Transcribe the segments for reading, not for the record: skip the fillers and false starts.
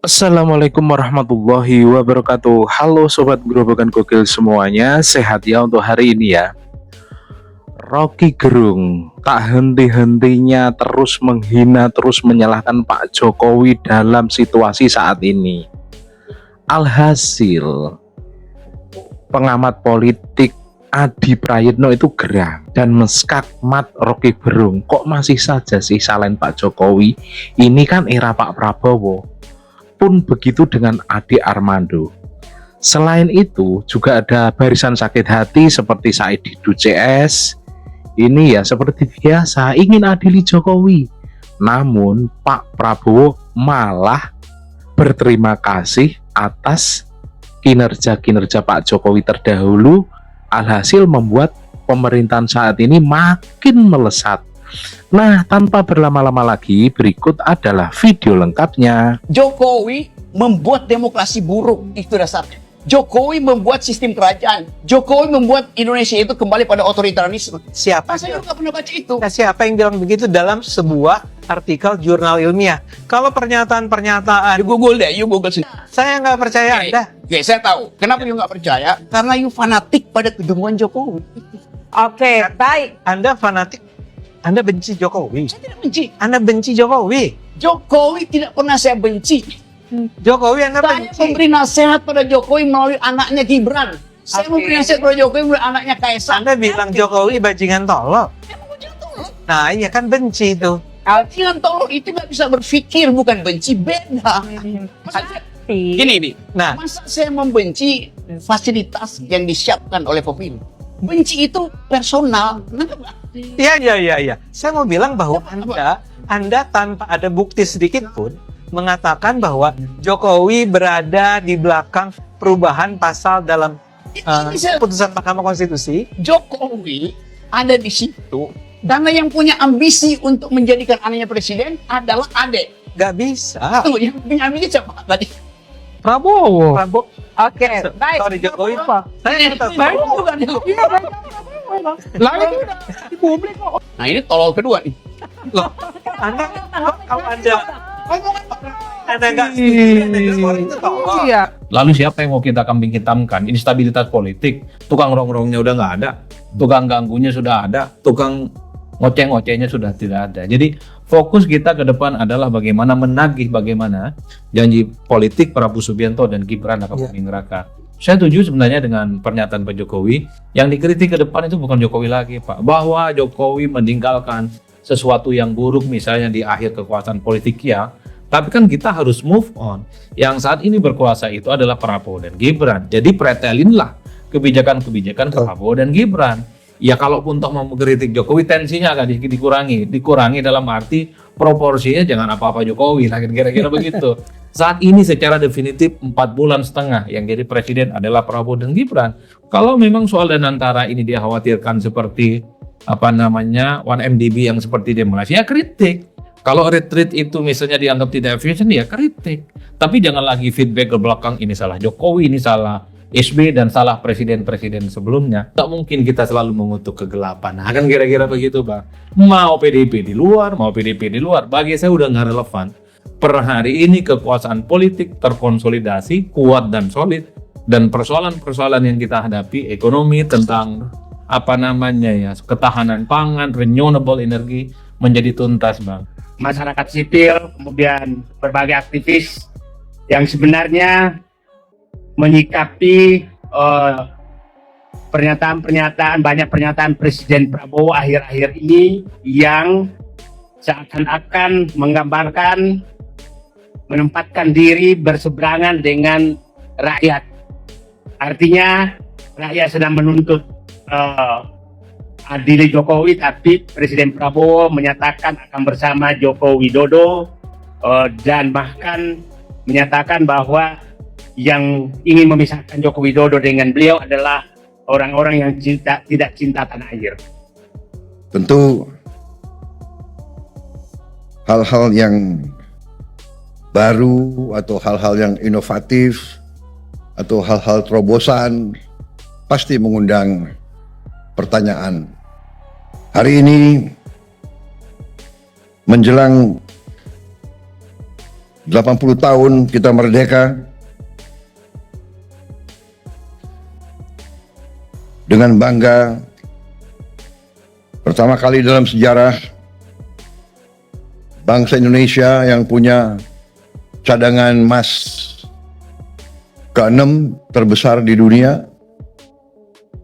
Assalamualaikum warahmatullahi wabarakatuh. Halo Sobat Gerobakan Gokil semuanya, sehat ya untuk hari ini ya. Rocky Gerung tak henti-hentinya terus menghina, terus menyalahkan Pak Jokowi dalam situasi saat ini. Alhasil, pengamat politik Adi Prayitno itu gerah dan meskakmat Rocky Gerung. Kok masih saja sih salahin Pak Jokowi? Ini kan era Pak Prabowo. Pun begitu dengan Ade Armando. Selain itu juga ada barisan sakit hati seperti Said Didu CS. Ini ya seperti biasa ingin adili Jokowi. Namun Pak Prabowo malah berterima kasih atas kinerja-kinerja Pak Jokowi terdahulu. Alhasil membuat pemerintahan saat ini makin melesat. Nah, tanpa berlama-lama lagi, berikut adalah video lengkapnya. Jokowi membuat demokrasi buruk, itu dasarnya. Jokowi membuat sistem kerajaan. Jokowi membuat Indonesia itu kembali pada otoritarianisme. Siapa? Saya nggak pernah baca itu. Nah, siapa yang bilang begitu dalam sebuah artikel jurnal ilmiah? Kalau pernyataan-pernyataan, You Google deh, you Google sih. saya nggak percaya Anda. Oke, saya tahu. Kenapa you nggak percaya? Karena you fanatik pada kedunguan Jokowi. Oke, baik. Anda fanatik, Anda benci Jokowi. Saya tidak benci. Anda benci Jokowi. Jokowi tidak pernah saya benci. Jokowi Anda Saya benci. memberi nasihat pada Jokowi melalui anaknya Gibran. Saya Oke. memberi nasihat pada Jokowi melalui anaknya Kaisang. Anda bilang Jokowi bajingan tolol. Nah, iya kan benci itu. Jangan tolong, itu nggak bisa berpikir, bukan benci, beda. Gini nih, Nah, masa saya membenci fasilitas yang disiapkan oleh pemilu? Benci itu personal. iya. Saya mau bilang bahwa Anda tanpa ada bukti sedikit pun mengatakan bahwa Jokowi berada di belakang perubahan pasal dalam putusan Mahkamah Konstitusi. Jokowi ada di situ karena yang punya ambisi untuk menjadikan anaknya presiden adalah Ade. Gak bisa. Tuh, yang punya ambisi siapa tadi? Prabowo. Oke, baik. Sorry Jokowi Pak. Saya tetap Bukan. Lah itu udah di publik kok. Nah, ini tolol kedua nih. Loh, kalau Anda nggak itu tolong. Iya. Lalu siapa yang mau kita kambing hitamkan? Instabilitas politik, tukang rongrongnya udah nggak ada, tukang ganggunya sudah ada, tukang ngoceh-ngocehnya sudah tidak ada. Jadi fokus kita ke depan adalah bagaimana menagih bagaimana janji politik Prabowo Subianto dan Gibran Raka Buming Raka. Saya setuju sebenarnya dengan pernyataan Pak Jokowi. Yang dikritik ke depan itu bukan Jokowi lagi, Pak. Bahwa Jokowi meninggalkan sesuatu yang buruk misalnya di akhir kekuasaan politik ya. Tapi kan kita harus move on. Yang saat ini berkuasa itu adalah Prabowo dan Gibran. Jadi pretelinlah kebijakan-kebijakan Prabowo dan Gibran. Ya kalaupun toh mau mengkritik Jokowi, tensinya akan dikurangi dalam arti proporsinya jangan apa-apa Jokowi lah, kira-kira begitu. Saat ini secara definitif 4,5 bulan yang jadi presiden adalah Prabowo dan Gibran. Kalau memang soal dan antara ini dia khawatirkan seperti 1MDB yang seperti di Malaysia, ya kritik. Kalau retreat itu misalnya dianggap tidak efisien, ya kritik. Tapi jangan lagi feedback ke belakang, ini salah Jokowi, ini salah SB dan salah presiden-presiden sebelumnya. Tak mungkin kita selalu mengutuk kegelapan. Nah, kan kira-kira begitu, Bang. Mau PDIP di luar, mau PDIP di luar, bagi saya udah nggak relevan. Per hari ini kekuasaan politik terkonsolidasi, kuat dan solid, dan persoalan-persoalan yang kita hadapi, ekonomi, tentang ketahanan pangan, renewable energy menjadi tuntas, Bang. Masyarakat sipil, kemudian berbagai aktivis yang sebenarnya menyikapi banyak pernyataan Presiden Prabowo akhir-akhir ini yang seakan-akan menggambarkan menempatkan diri berseberangan dengan rakyat. Artinya rakyat sedang menuntut adili Jokowi, tapi Presiden Prabowo menyatakan akan bersama Joko Widodo dan bahkan menyatakan bahwa yang ingin memisahkan Joko Widodo dengan beliau adalah orang-orang yang tidak cinta tanah air. Tentu hal-hal yang baru atau hal-hal yang inovatif atau hal-hal terobosan pasti mengundang pertanyaan. Hari ini menjelang 80 tahun kita merdeka, dengan bangga, pertama kali dalam sejarah bangsa Indonesia yang punya cadangan emas ke-6 terbesar di dunia,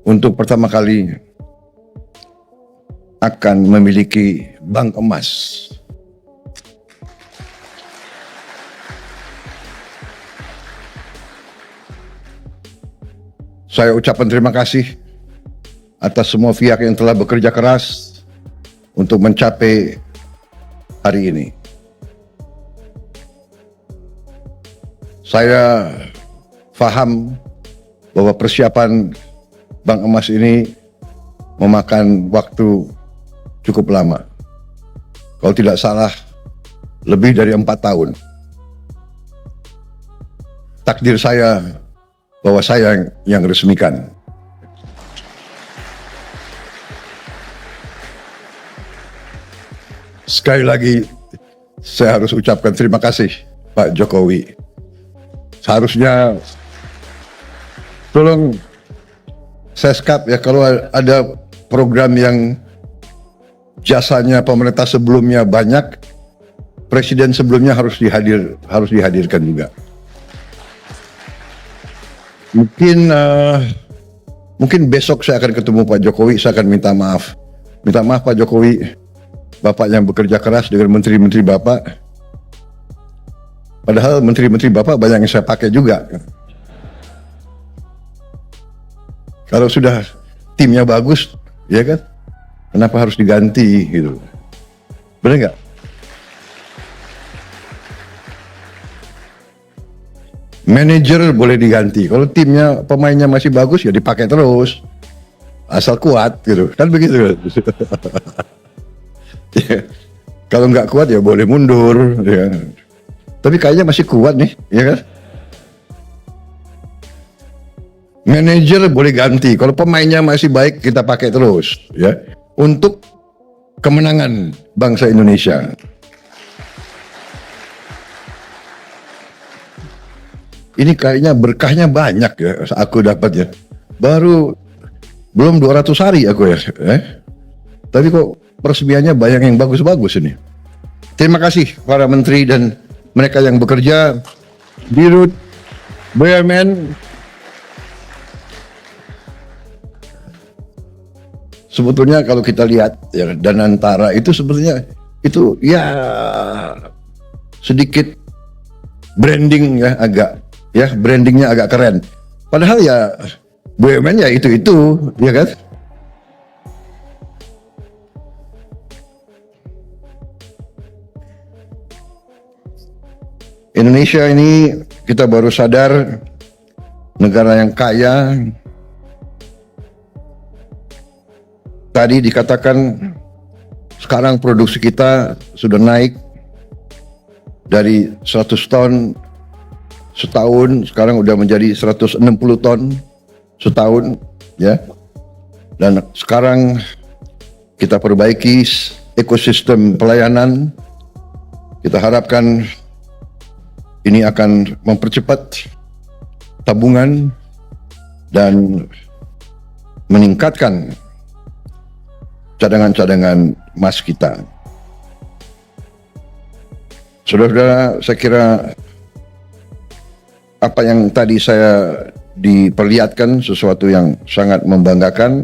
untuk pertama kali akan memiliki bank emas. Saya ucapkan terima kasih atas semua pihak yang telah bekerja keras untuk mencapai hari ini. Saya paham bahwa persiapan bank emas ini memakan waktu cukup lama. Kalau tidak salah, lebih dari 4 tahun. Takdir saya bahwa saya yang resmikan. Sekali lagi, saya harus ucapkan terima kasih Pak Jokowi. Seharusnya tolong Seskap ya, kalau ada program yang jasanya pemerintah sebelumnya banyak, presiden sebelumnya harus dihadirkan juga. Mungkin besok saya akan ketemu Pak Jokowi, saya akan minta maaf Pak Jokowi, Bapak yang bekerja keras dengan menteri-menteri Bapak. Padahal menteri-menteri Bapak banyak yang saya pakai juga. Kalau sudah timnya bagus, ya kan? Kenapa harus diganti gitu? Benar nggak? Manajer boleh diganti. Kalau timnya, pemainnya masih bagus, ya dipakai terus. Asal kuat gitu. Kan begitu. Ya. Kalau nggak kuat ya boleh mundur. Ya. Tapi kayaknya masih kuat nih, ya kan? Manajer boleh ganti. Kalau pemainnya masih baik, kita pakai terus. Ya. Untuk kemenangan bangsa Indonesia. Ini kayaknya berkahnya banyak ya, aku dapatnya. Belum 200 hari aku ya. Tapi kok peresmiannya banyak yang bagus-bagus ini. Terima kasih para menteri dan mereka yang bekerja, Dirut, BUMN. Sebetulnya kalau kita lihat ya, Danantara itu sebetulnya itu ya sedikit branding ya, brandingnya agak keren. Padahal ya BUMN ya itu ya kan. Indonesia ini kita baru sadar negara yang kaya. Tadi dikatakan sekarang produksi kita sudah naik dari 100 ton setahun, sekarang udah menjadi 160 ton setahun ya. Dan sekarang kita perbaiki ekosistem pelayanan. Kita harapkan ini akan mempercepat tabungan dan meningkatkan cadangan-cadangan emas kita. Saudara-saudara, saya kira apa yang tadi saya diperlihatkan sesuatu yang sangat membanggakan.